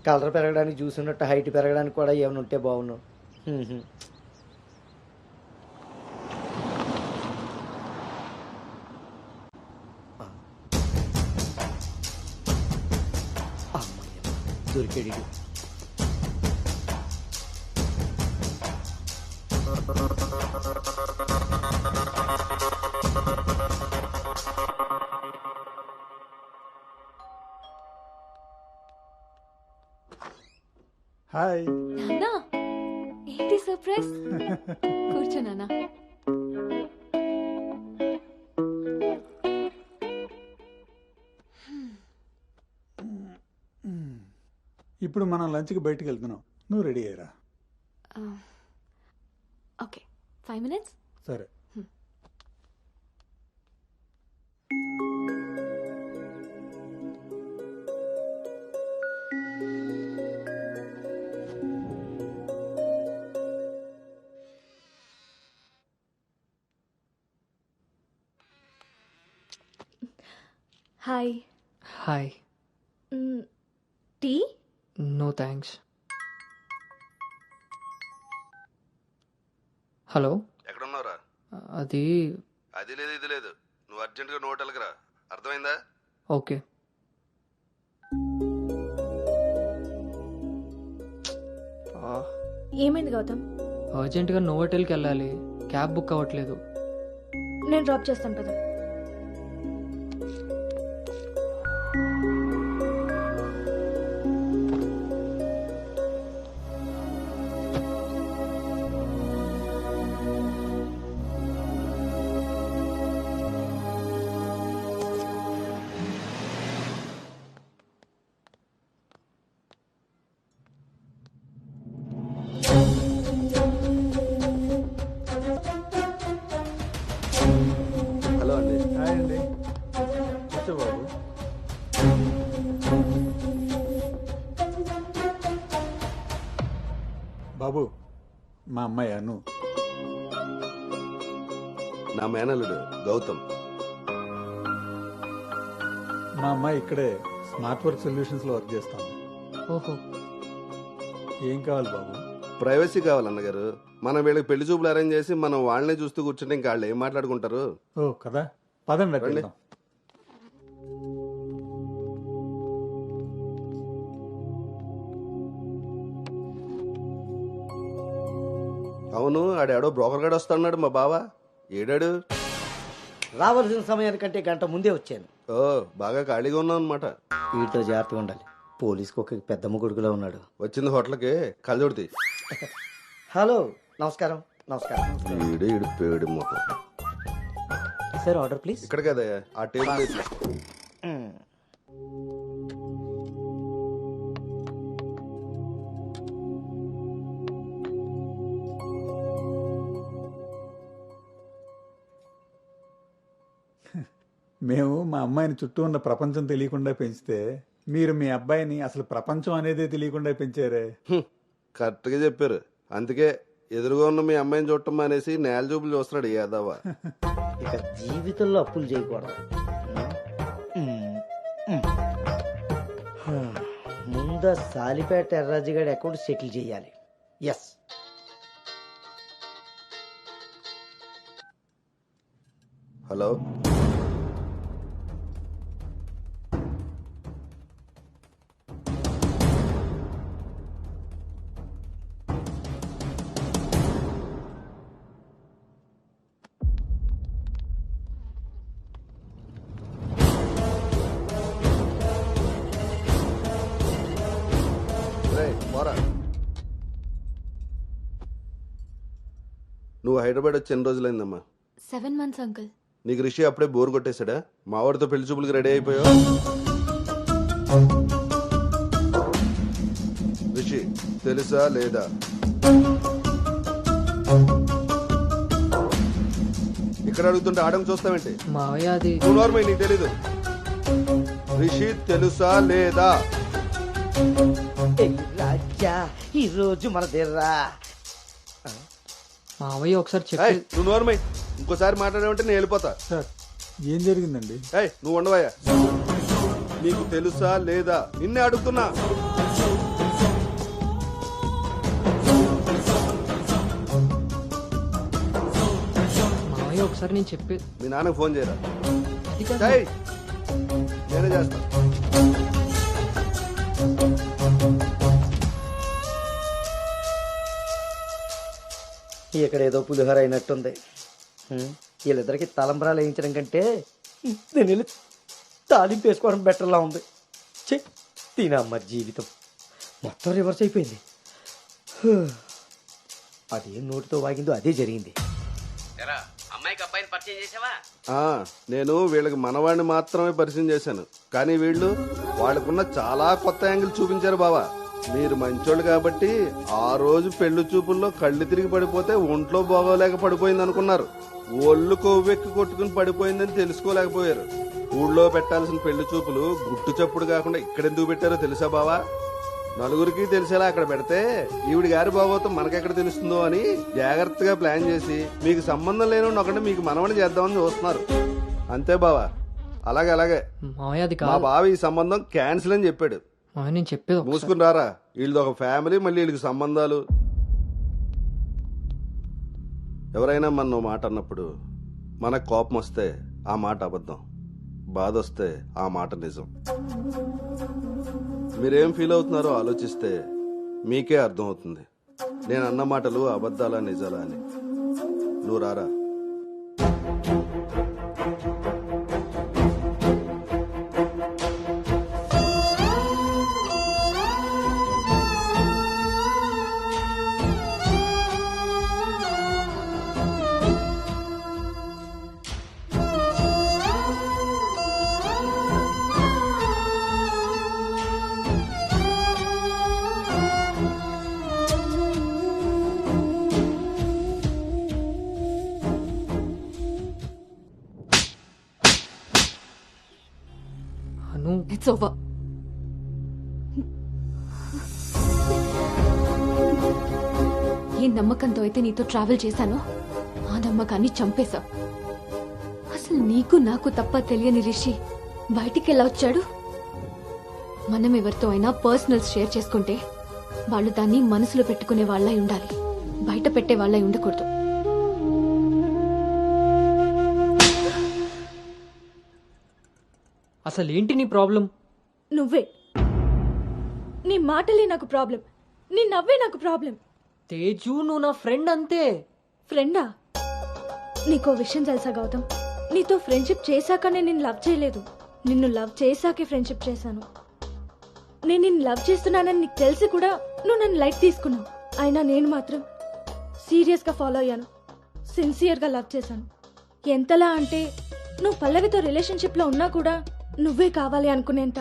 Colour పెరగడానికి చూసినట్టు height పెరగడానికి కూడా ఏమైనా ఉంటే బాగున్నావు. దొరికాడు. హాయ్ నాన్నా, ఏంటి సర్ప్రైజ్? కూర్చో నాన్న. ఇప్పుడు మనం లంచ్కి బయటికి వెళ్తున్నాం, నువ్వు రెడీ అయ్యరా. Okay, 5 minutes. సరే. Hi. Hi. Tea? No thanks. Hello, ఎక్కడున్నావురా? అది అది లేదు ఇది లేదు, నువ్వు అర్జెంటుగా నువ్వు హోటల్కి రా, అర్థమైందా? ఓకే. ఏమైంది గౌతమ్? అర్జెంటుగా నోవోటెల్కి వెళ్ళాలి, క్యాబ్ బుక్ అవ్వట్లేదు. నేను డ్రాప్ చేస్తాను కదా. హలో అండి. హాయ్ అండి, కూర్చో బాబు. బాబు, మా అమ్మాయి అను. నా మేనల్లుడు గౌతమ్. మా అమ్మాయి ఇక్కడే స్మార్ట్ వర్క్ సొల్యూషన్స్లో వర్క్ చేస్తాం. ఓహో, ఏం కావాలి బాబు? ప్రైవసీ కావాలన్నగారు. మనం వీళ్ళకి పెళ్లి చూపులు అరేంజ్ చేసి మనం వాళ్ళనే చూస్తూ కూర్చుంటే ఇంకా వాళ్ళు ఏం మాట్లాడుకుంటారు? ఓ కదా, పదండి రండి. వెళ్దాం. అవును, ఆడాడో బ్రోకర్ గాడు వస్తున్నాడు మా బావ. ఏడాడు? రావాల్సిన సమయానికంటే గంట ముందే వచ్చాను. ఓ, బాగా ఖాళీగా ఉన్నావు అనమాట. వీటితో జాగ్రత్తగా ఉండాలి. పోలీసుకు ఒక పెద్దమ్మ కొడుకులా ఉన్నాడు. వచ్చింది హోటల్కి, కళ్ళజోడితే. హలో, నమస్కారం. నమస్కారం. ఈడు ఈడు పేడు మొత్తం. Sir, order please. ఇక్కడ కదా ఆ టేబుల్ వేసి. మేము మా అమ్మాయిని చుట్టూ ఉన్న ప్రపంచం తెలియకుండా పెంచితే మీరు మీ అబ్బాయిని అసలు ప్రపంచం అనేదే తెలియకుండా పెంచారే. కరెక్ట్గా చెప్పారు. అందుకే ఎదురుగా ఉన్న మీ అమ్మాయిని చూడటం మానేసి నేల చూపులు చూస్తున్నాడు యాదవ. ఇక జీవితంలో అప్పులు చేయకూడదు. ముందు సాలిపేట ఎర్రాజుగాడి అకౌంట్ సెటిల్ చేయాలి. ఎస్. హలో, పోరా. నువ్వు హైదరాబాద్ వచ్చి ఎన్ని రోజులైందమ్మా? 7 months అంకుల్. నీకు రిషి అప్పుడే బోర్ కొట్టేశాడా? మావాడితో పెళ్లి చూపులకి రెడీ అయిపోయావు. రిషి తెలుసా లేదా? ఇక్కడ అడుగుతుంటే ఆడం చూస్తావేంటి? మావయ్య అది నువ్వు నార్మల్, నీకు తెలీదు. రిషి తెలుసా లేదా? రాజా, ఈ రోజు మన దగ్గర మావయ్య ఒకసారి చెప్పి. ఏయ్, నువ్వు నోర్మై, ఇంకోసారి మాట్లాడామంటే నేను వెళ్ళిపోతా. సార్, ఏం జరిగిందండి? ఏయ్, నువ్వు ఉండవయ్యా. నీకు తెలుసా లేదా? నిన్నే అడుగుతున్నా. ఒకసారి నేను చెప్పే మీ నాన్నకు ఫోన్ చేయరా. అది కాదు. చెయ్. నేనే చేస్తా. ఇక్కడ ఏదో పులిహోర అయినట్టుంది. వీళ్ళిద్దరికి తలంబరాలు వేయించడం కంటే నేను వెళ్ళి తాలింపు వేసుకోవడం బెటర్లా ఉంది. చె తినమ్మ జీవితం మొత్తం రివర్స్ అయిపోయింది. అదేం నోటితో వాగిందో అదే జరిగింది. అమ్మాయికి అబ్బాయిని పరిచయం చేసావా? నేను వీళ్ళకి మనవాడిని మాత్రమే పరిచయం చేశాను, కానీ వీళ్ళు వాళ్ళకున్న చాలా కొత్త యాంగిల్ చూపించారు బావా. మీరు మంచోళ్ళు కాబట్టి ఆ రోజు పెళ్లి చూపుల్లో కళ్ళు తిరిగి పడిపోతే ఒంట్లో బాగోలేక పడిపోయింది అనుకున్నారు. ఒళ్ళు కొవ్వెక్కి కొట్టుకుని పడిపోయిందని తెలుసుకోలేకపోయారు. ఊళ్ళో పెట్టాల్సిన పెళ్లి చూపులు గుట్టు చప్పుడు కాకుండా ఇక్కడెందుకు పెట్టారో తెలుసా బావా? నలుగురికి తెలిసేలా అక్కడ పెడితే ఈవిడి గారి బాగోతం మనకెక్కడ తెలుస్తుందో అని జాగ్రత్తగా ప్లాన్ చేసి మీకు సంబంధం లేని ఒకటి మీకు మనవని చేద్దామని చూస్తున్నారు. అంతే బావా. అలాగే మావయ్య అది మా కాదు. బావ ఈ సంబంధం క్యాన్సిల్ అని చెప్పాడు. మావయ్య నేను చెప్పేది ఒకసారి. మూసుకుని రారా. వీళ్ళది ఒక ఫ్యామిలీ, మళ్ళీ వీళ్ళకి సంబంధాలు. ఎవరైనా మన మాట అన్నప్పుడు మనకు కోపం వస్తే ఆ మాట అబద్ధం, బాధ వస్తే ఆ మాట నిజం. మీరేం ఫీల్ అవుతున్నారో ఆలోచిస్తే మీకే అర్థం అవుతుంది నేను అన్న మాటలు అబద్ధాలా నిజాలా అని. నువ్వు రారా. అను ఇట్స్ ఓవర్. ఏ నమ్మకంతో అయితే నీతో ట్రావెల్ చేశానో ఆ నమ్మకాన్ని చంపేశావు. అసలు నీకు నాకు తప్ప తెలియని రిషి బయటికి ఎలా వచ్చాడు? మనం ఎవరితో అయినా పర్సనల్స్ షేర్ చేసుకుంటే వాళ్ళు దాన్ని మనసులో పెట్టుకునే వాళ్ళై ఉండాలి, బయట పెట్టే వాళ్ళై ఉండకూడదు. అసలు ఏంటి నీ ప్రాబ్లం? నువ్వే. నీ మాటలే నాకు ప్రాబ్లం, నీ నవ్వే నాకు ప్రాబ్లం. తేజు నువ్వు నా ఫ్రెండ్ అంతే. ఫ్రెండా? నీకో విషయం తెలుసా గౌతమ్, నీతో ఫ్రెండ్షిప్ చేశాక నేను నిన్ను లవ్ చేయలేదు, నిన్ను లవ్ చేశాకే ఫ్రెండ్షిప్ చేశాను. నేను నిన్ను లవ్ చేస్తున్నానని నీకు తెలిసి కూడా నువ్వు నన్ను లైట్ తీసుకున్నావు. అయినా నేను మాత్రం సీరియస్గా ఫాలో అయ్యాను, సిన్సియర్గా లవ్ చేశాను. ఎంతలా అంటే నువ్వు పల్లవితో రిలేషన్షిప్లో ఉన్నా కూడా నువ్వే కావాలి అనుకునేంత.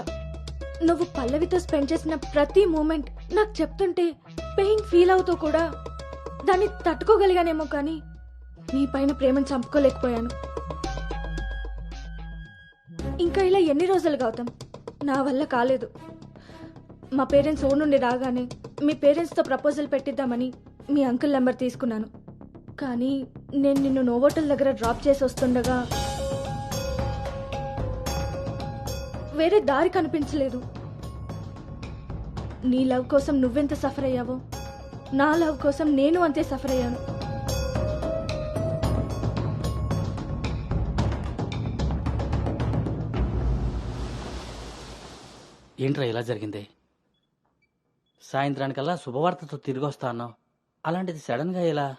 నువ్వు పల్లవితో స్పెండ్ చేసిన ప్రతి మూమెంట్ నాకు చెప్తుంటే పెయిన్ ఫీల్ అవుతూ కూడా దాన్ని తట్టుకోగలిగానేమో, కానీ నీ పైన ప్రేమను చంపుకోలేకపోయాను. ఇంకా ఇలా ఎన్ని రోజులు గౌతమ్? నా వల్ల కాలేదు. మా పేరెంట్స్ ఊరు నుండి రాగానే మీ పేరెంట్స్తో ప్రపోజల్ పెట్టిద్దామని మీ అంకుల్ నెంబర్ తీసుకున్నాను. కానీ నేను నిన్ను నోవోటల్ దగ్గర డ్రాప్ చేసి వస్తుండగా వేరే దారి కనిపించలేదు. నీ లవ్ కోసం నువ్వెంత సఫర్ అయ్యావో నా లవ్ కోసం నేను అంతే సఫర్ అయ్యాను. ఏంట్రా ఇలా జరిగింది? సాయంత్రానికల్లా శుభవార్తతో తిరిగి వస్తా అన్నావు, అలాంటిది సడన్ గా ఇలా?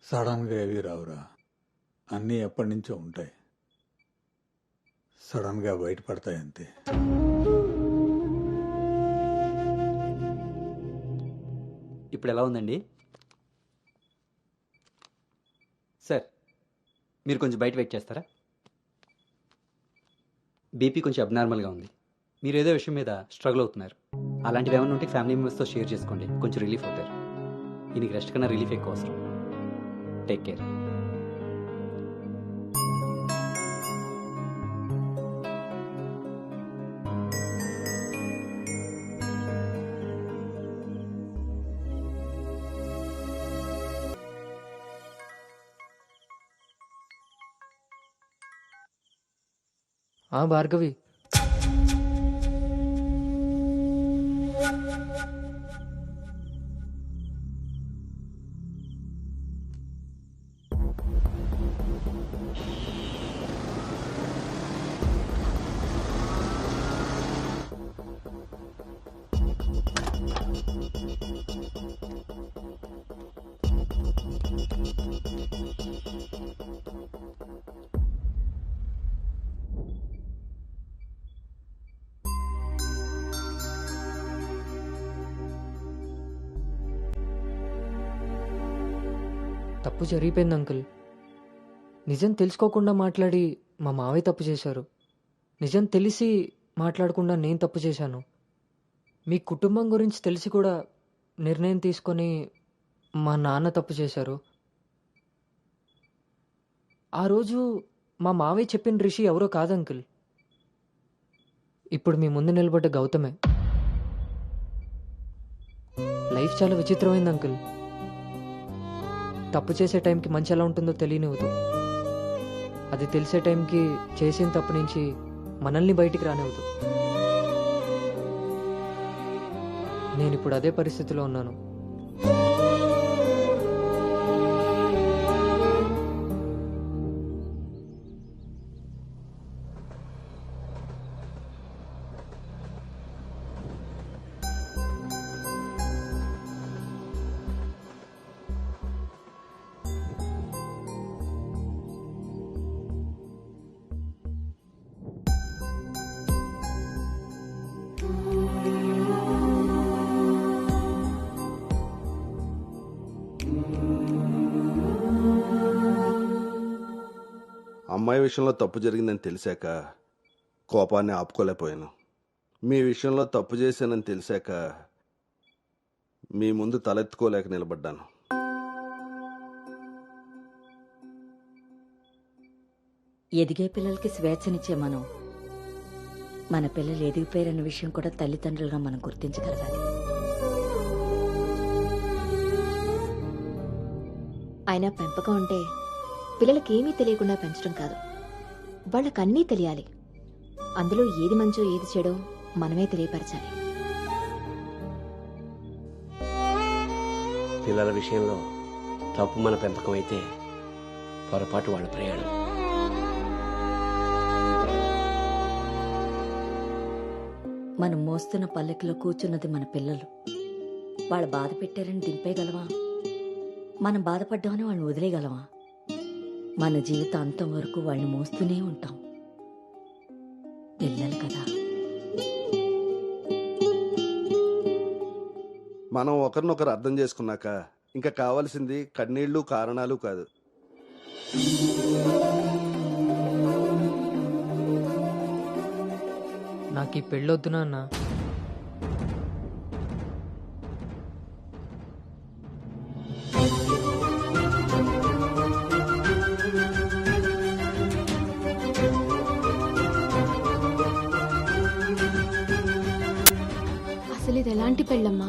సడన్గా ఏవి రావురా, అన్నీ ఎప్పటి నుంచో ఉంటాయి, సడన్గా బయటపడతాయి అంతే. ఇప్పుడు ఎలా ఉందండి సార్? మీరు కొంచెం బయట వెయిట్ చేస్తారా? బీపీ కొంచెం అబ్నార్మల్గా ఉంది. మీరు ఏదో విషయం మీద స్ట్రగుల్ అవుతున్నారు. అలాంటివి ఏమైనా ఉంటే ఫ్యామిలీ మెంబర్స్తో షేర్ చేసుకోండి, కొంచెం రిలీఫ్ అవుతారు. ఈయనకి రెస్ట్ కన్నా రిలీఫ్ ఎక్కువ అవసరం. Take care. భార్గవి, తప్పు జరిగిపోయింది అంకుల్. నిజం తెలుసుకోకుండా మాట్లాడి మా మావయ్య తప్పు చేశారు. నిజం తెలిసి మాట్లాడకుండా నేను తప్పు చేశాను. మీ కుటుంబం గురించి తెలిసి కూడా నిర్ణయం తీసుకొని మా నాన్న తప్పు చేశారు. ఆ రోజు మా మావయ్య చెప్పిన రిషి ఎవరో కాదు అంకుల్, ఇప్పుడు మీ ముందు నిలబడ్డ గౌతమే. లైఫ్ చాలా విచిత్రమైంది అంకుల్. తప్పు చేసే టైంకి మంచి ఎలా ఉంటుందో తెలియనివ్వదు. అది తెలిసే టైంకి చేసిన తప్పు నుంచి మనల్ని బయటికి రానివ్వదు. నేను ఇప్పుడు అదే పరిస్థితిలో ఉన్నాను. అమ్మాయి విషయంలో తప్పు జరిగిందని తెలిసాక కోపాన్ని ఆపుకోలేకపోయాను. మీ విషయంలో తప్పు చేశానని తెలిసాక మీ ముందు తలెత్తుకోలేక నిలబడ్డాను. ఎదిగే పిల్లలకి స్వేచ్ఛనిచ్చే మనం మన పిల్లలు ఎదిగిపోయారన్న విషయం కూడా తల్లిదండ్రులుగా మనం గుర్తించగలగాలి. అయినా పెంపకం అంటే పిల్లలకి ఏమీ తెలియకుండా పెంచడం కాదు, వాళ్ళకన్నీ తెలియాలి. అందులో ఏది మంచో ఏది చెడో మనమే తెలియపరచాలి. పిల్లల విషయంలో తప్పు మన పెంపకం అయితే పొరపాటు వాళ్ళ ప్రయాణం. మనం మోస్తున్న పల్లెకిలో కూర్చున్నది మన పిల్లలు. వాళ్ళు బాధ పెట్టారని దింపేయగలవా? మనం బాధపడ్డామని వాళ్ళని వదిలేయగలవా? మన జీవితం అంతం వరకు వాళ్ళని మోస్తూనే ఉంటాం. పిల్లలు కదా. మనం ఒకరినొకరు అర్థం చేసుకున్నాక ఇంకా కావాల్సింది కన్నీళ్లు కారణాలు కాదు. నాకు ఈ పెళ్ళొద్దు నాన్న. అసలు ఇది ఎలాంటి పెళ్ళమ్మా?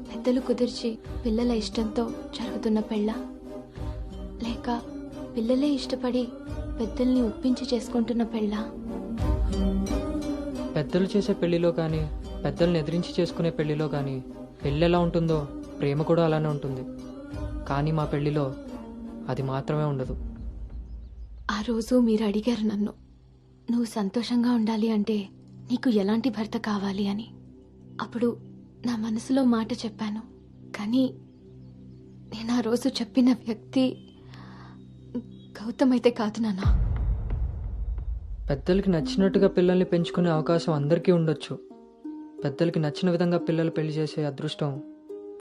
పెద్దలు కుదిర్చి పిల్లల ఇష్టంతో జరుగుతున్న పెళ్ళ, లేక పిల్లలే ఇష్టపడి పెద్దల్ని ఒప్పించి చేసుకుంటున్న పెళ్ళ? పెద్దలు చేసే పెళ్లిలో కానీ పెద్దల్ని ఎదిరించి చేసుకునే పెళ్లిలో కానీ పెళ్ళి ఎలా ఉంటుందో ప్రేమ కూడా అలానే ఉంటుంది. కానీ మా పెళ్లిలో అది మాత్రమే ఉండదు. ఆ రోజు మీరు అడిగారు నన్ను, నువ్వు సంతోషంగా ఉండాలి అంటే నీకు ఎలాంటి భర్త కావాలి అని. అప్పుడు నా మనసులో మాట చెప్పాను. కానీ నేను ఆ రోజు చెప్పిన వ్యక్తి గౌతమ్ అయితే కాదు నాన్న. పెద్దలకి నచ్చినట్టుగా పిల్లల్ని పెంచుకునే అవకాశం అందరికీ ఉండొచ్చు. పెద్దలకి నచ్చిన విధంగా పిల్లలు పెళ్లి చేసే అదృష్టం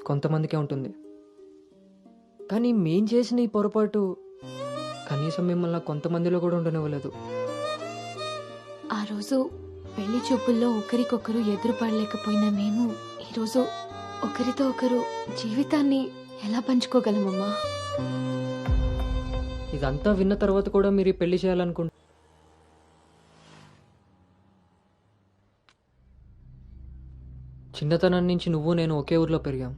కొంతమందికే ఉంటుంది. కానీ మేం చేసిన ఈ పొరపాటు కనీసం మిమ్మల్ని కొంతమందిలో కూడా ఉండనివ్వలేదు. ఆ రోజు పెళ్లి చూపుల్లో ఒకరికొకరు ఎదురుపడలేకపోయినా మేము ఈరోజు ఒకరితో ఒకరు జీవితాన్ని ఎలా పంచుకోగలమమ్మా? ఇదంతా విన్న తర్వాత కూడా మీరు ఈ పెళ్లి చేయాలనుకుంటే చిన్నతనం నుంచి నువ్వు నేను ఒకే ఊర్లో పెరిగాం.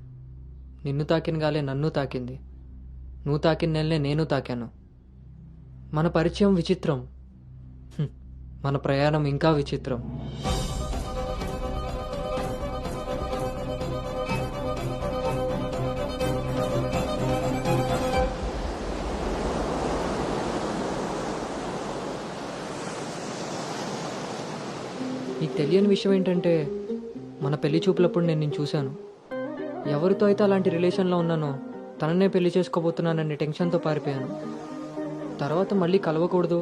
నిన్ను తాకిన గాలే నన్ను తాకింది, నువ్వు తాకిన నెలనే నేను తాకాను. మన పరిచయం విచిత్రం, మన ప్రయాణం ఇంకా విచిత్రం. నీకు తెలియని విషయం ఏంటంటే మన పెళ్లి చూపులప్పుడు నేను నిన్ను చూశాను. ఎవరితో అయితే అలాంటి రిలేషన్లో ఉన్నానో తననే పెళ్లి చేసుకోబోతున్నానని టెన్షన్తో పారిపోయాను. తర్వాత మళ్ళీ కలవకూడదు,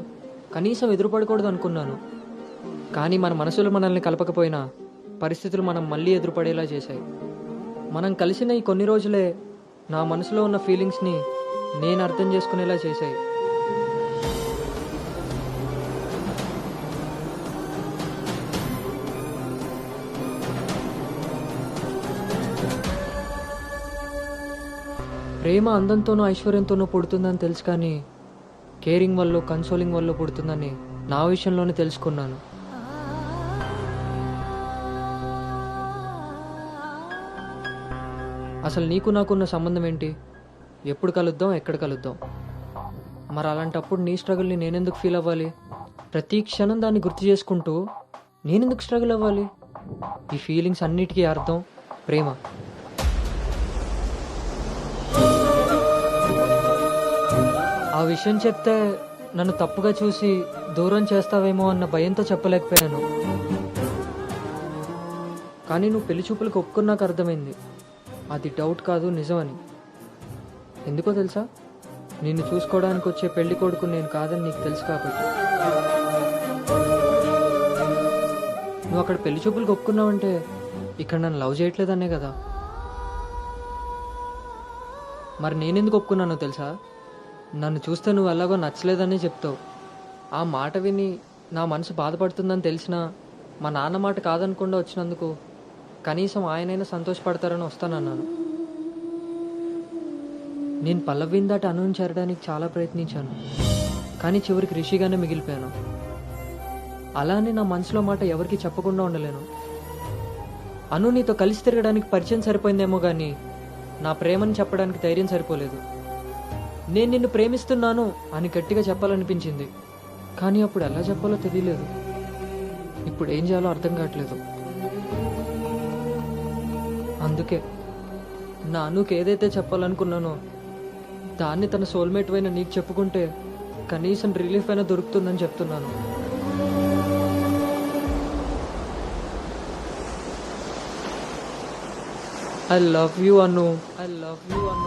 కనీసం ఎదురుపడకూడదు అనుకున్నాను. కానీ మన మనసులు మనల్ని కలపకపోయినా పరిస్థితులు మనం మళ్ళీ ఎదురుపడేలా చేశాయి. మనం కలిసిన ఈ కొన్ని రోజులే నా మనసులో ఉన్న ఫీలింగ్స్ని నేను అర్థం చేసుకునేలా చేశాయి. ప్రేమ అందంతోనూ ఐశ్వర్యంతోనూ పుడుతుందని తెలుసు, కానీ కేరింగ్ వల్ల కన్సోలింగ్ వల్ల పుడుతుందని నా విషయంలోనే తెలుసుకున్నాను. అసలు నీకు నాకున్న సంబంధం ఏంటి? ఎప్పుడు కలుద్దాం, ఎక్కడ కలుద్దాం? మరి అలాంటప్పుడు నీ స్ట్రగుల్ని నేనెందుకు ఫీల్ అవ్వాలి? ప్రతి క్షణం దాన్ని గుర్తు చేసుకుంటూ నేనెందుకు స్ట్రగుల్ అవ్వాలి? ఈ ఫీలింగ్స్ అన్నిటికీ అర్థం ప్రేమ. ఆ విషయం చెప్తే నన్ను తప్పుగా చూసి దూరం చేస్తావేమో అన్న భయంతో చెప్పలేకపోయాను. కానీ నువ్వు పెళ్లి చూపులకు ఒప్పుకున్నాక అర్థమైంది అది డౌట్ కాదు, నిజమని. ఎందుకో తెలుసా? నిన్ను చూసుకోవడానికి వచ్చే పెళ్లి కొడుకు నేను కాదని నీకు తెలుసు కాబట్టి. నువ్వు అక్కడ పెళ్లి చూపులకు ఒప్పుకున్నావంటే ఇక్కడ నన్ను లవ్ చేయట్లేదనే కదా. మరి నేనెందుకు ఒప్పుకున్నానో తెలుసా? నన్ను చూస్తే నువ్వు ఎలాగో నచ్చలేదని చెప్తావు. ఆ మాట విని నా మనసు బాధపడుతుందని తెలిసినా మా నాన్న మాట కాదనకుండా వచ్చినందుకు కనీసం ఆయనైనా సంతోషపడతారని వస్తానన్నాను. నేను పల్లవిని దాటి అనుని చేరడానికి చాలా ప్రయత్నించాను, కానీ చివరికి రిషిగానే మిగిలిపోయాను. అలానే నా మనసులో మాట ఎవరికి చెప్పకుండా ఉండలేను. అను నీతో కలిసి తిరగడానికి పరిచయం సరిపోయిందేమో కానీ నా ప్రేమని చెప్పడానికి ధైర్యం సరిపోలేదు. నేను నిన్ను ప్రేమిస్తున్నాను అని గట్టిగా చెప్పాలనిపించింది, కానీ అప్పుడు ఎలా చెప్పాలో తెలియలేదు. ఇప్పుడు ఏం చేయాలో అర్థం కావట్లేదు. అందుకే నా అనుకు ఏదైతే చెప్పాలనుకున్నానో దాన్ని తన సోల్మేట్ అయిన నీకు చెప్పుకుంటే కనీసం రిలీఫ్ అయినా దొరుకుతుందని చెప్తున్నాను. I love you Anu. I love you Anu.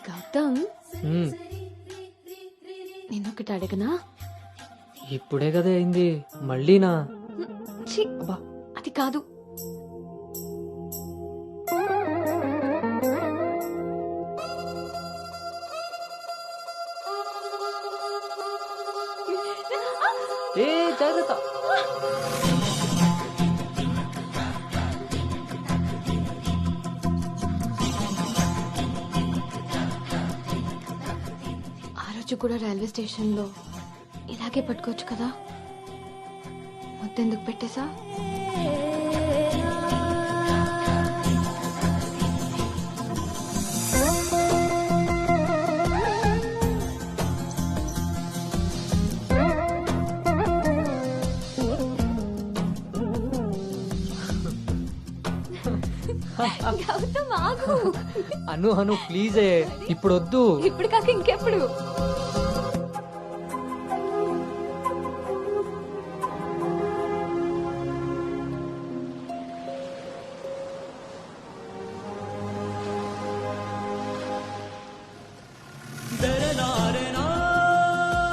Gautam, నేనొకటి అడగనా? ఇప్పుడే కదా అయింది, మళ్ళీనా? ఛీ, అది కాదు. ఏ జాగ్రత్త. ఆ రోజు కూడా రైల్వే స్టేషన్లో ఇలాగే పట్టుకోవచ్చు కదా, ముద్దెందుకు పెట్టేసా? గౌతమ్ ఆగు. అను అను ప్లీజే ఇప్పుడు వద్దు. ఇప్పుడు కాక ఇంకెప్పుడు?